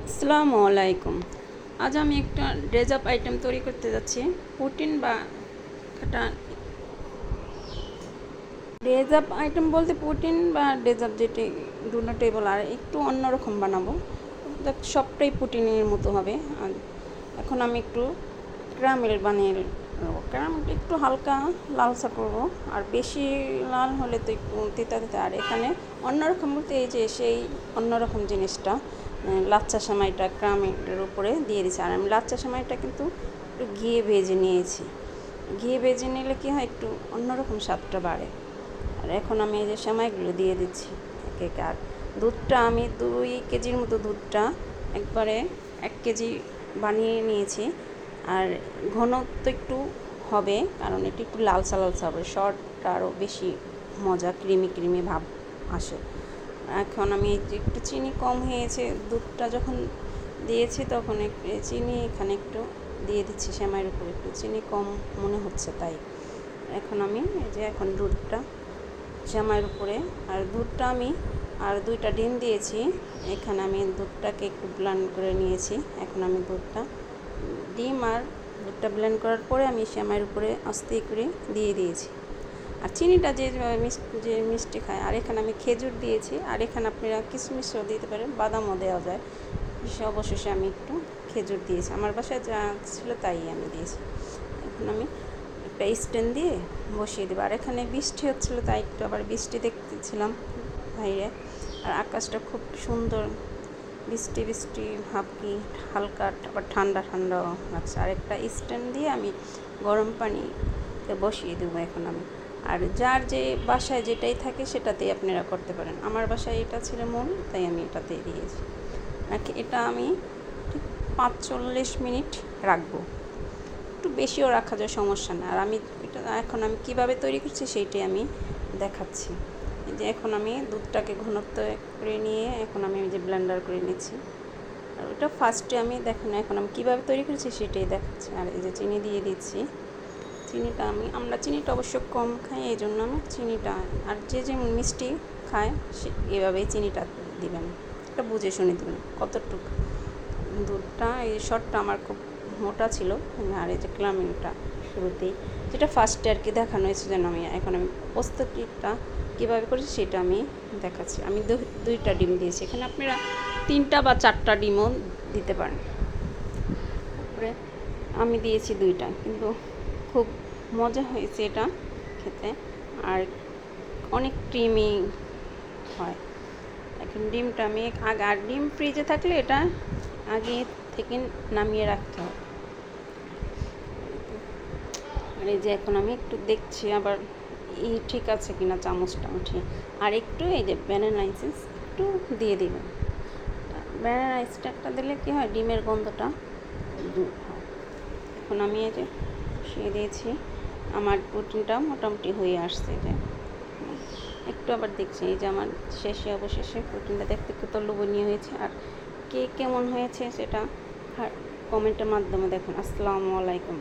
আসসালামু আলাইকুম। আজ আমি একটা ডেজার্ট আইটেম তৈরি করতে যাচ্ছি। প্রোটিন বা একটা ডেজার্ট আইটেম বলতে প্রোটিন বা ডেজার্ট যেটি দুটোই বলা, আর একটু অন্যরকম বানাবো। সবটাই প্রোটিনের মতো হবে। আর এখন আমি একটু ক্যারামেল বানিয়ে নেব। ক্যারামেলটা একটু হালকা লালচা করব, আর বেশি লাল হলে তো একটু তিতা তিতা। আর এখানে অন্যরকম বলতে এই যে সেই অন্যরকম জিনিসটা লাচ্চা সেমাইটা ক্যারামেলের উপরে দিয়ে দিচ্ছি। আর আমি লাচ্চা সেমাইটা কিন্তু একটু ঘিয়ে ভেজে নিয়েছি। ঘিয়ে ভেজে নিলে কি হয়, একটু অন্যরকম স্বাদটা বাড়ে। আর এখন আমি এই যে সেমাইগুলো দিয়ে দিচ্ছি এক এক। আর দুধটা আমি 2 কেজির মতো দুধটা একবারে 1 কেজি বানিয়ে নিয়েছি। আর ঘনত্ব একটু হবে, কারণ এটি একটু লালচা লালচা হবে, শর্টটা আরও বেশি মজা ক্রিমি ক্রিমি ভাব আসে। এখন আমি একটু চিনি কম হয়েছে, দুধটা যখন দিয়েছি তখন একটু চিনি এখানে একটু দিয়ে দিচ্ছি, সেমাইয়ের উপর একটু চিনি কম মনে হচ্ছে তাই। এখন আমি এই যে এখন দুধটা সেমাইয়ের উপরে, আর দুধটা আমি আর 2টা ডিম দিয়েছি। এখানে আমি দুধটাকে একটু ব্লেন্ড করে নিয়েছি। এখন আমি ডিম আর দুধটা ব্লেন্ড করার পরে আমি সেমাইয়ের উপরে আস্তে করে দিয়ে দিয়েছি। আর চিনিটা যে মিষ্টি খায়। আর এখানে আমি খেজুর দিয়েছি, আর এখানে আপনারা কিশমিশও দিতে পারেন, বাদামও দেওয়া যায়। অবশেষে আমি একটু খেজুর দিয়েছি, আমার বাসায় যা ছিল তাই আমি দিয়েছি। এখন আমি একটা স্ট্যান্ড দিয়ে বসিয়ে দেবো। আর এখানে বৃষ্টি হচ্ছিলো, তাই একটু আবার বৃষ্টি দেখতেছিলাম বাইরে। আর আকাশটা খুব সুন্দর, বৃষ্টি বৃষ্টি ভাব, কি হালকা আবার ঠান্ডা ঠান্ডাও লাগছে। আর একটা স্ট্যান্ড দিয়ে আমি গরম পানিতে বসিয়ে দেবো এখন আমি। আর যার যে বাসায় যেটাই থাকে সেটাতেই আপনারা করতে পারেন। আমার বাসায় এটা ছিল মূল, তাই আমি এটাতেই দিয়েছি। এটা আমি ঠিক 45 মিনিট রাখবো, একটু বেশিও রাখা যায়, সমস্যা না। আর আমি এটা এখন আমি কীভাবে তৈরি করছি সেইটাই আমি দেখাচ্ছি। এই যে এখন আমি দুধটাকে ঘনত্ব করে নিয়ে এখন আমি যে ব্লেন্ডার করে নিচ্ছি। আর ওটা ফার্স্টে আমি দেখুন এখন আমি কীভাবে তৈরি করেছি সেটাই দেখাচ্ছি। আর এই যে চিনি দিয়ে দিচ্ছি। চিনিটা আমরা চিনিটা অবশ্য কম খাই, এই জন্য আমি চিনিটা, আর যে যেমন মিষ্টি খায় সে এভাবেই চিনিটা দিবেন, এটা বুঝে শুনে দেবেন কতটুকু। দুধটা এই শর্টটা আমার খুব মোটা ছিল। আর এই যে ক্যারামেলটা শুরুতেই যেটা ফার্স্টে আর কি দেখানো হয়েছে, যেন এখন আমি প্রস্তুতিটা কীভাবে করেছি সেটা আমি দেখাচ্ছি। আমি 2টা ডিম দিয়েছি, এখানে আপনারা 3টা বা 4টা ডিমও দিতে পারেন। তারপরে আমি দিয়েছি 2টা, কিন্তু খুব মজা হয়েছে এটা খেতে, আর অনেক ক্রিমি হয়। এখন ডিমটা আমি আর ডিম ফ্রিজে থাকলে এটা আগে থেকে নামিয়ে রাখতে হবে। আর এই যে এখন আমি একটু দেখছি আবার ঠিক আছে কিনা চামচটা উঠিয়ে। আর একটু এই যে ব্যানানা এসেন্স একটু দিয়ে দিবেন। ব্যানানা এক্সট্রাক্টটা দিলে কী হয়, ডিমের গন্ধটা দূর হয়। এখন আমি এই যে বসিয়ে দিয়েছি, আমার প্রোটিনটা মোটামুটি হয়ে আসছে। যে একটু আবার দেখছি এই যে আমার অবশেষে প্রোটিনটা দেখতে কত লোভনীয় হয়েছে। আর কে কেমন হয়েছে সেটা কমেন্টের মাধ্যমে দেখুন। আসসালামু আলাইকুম।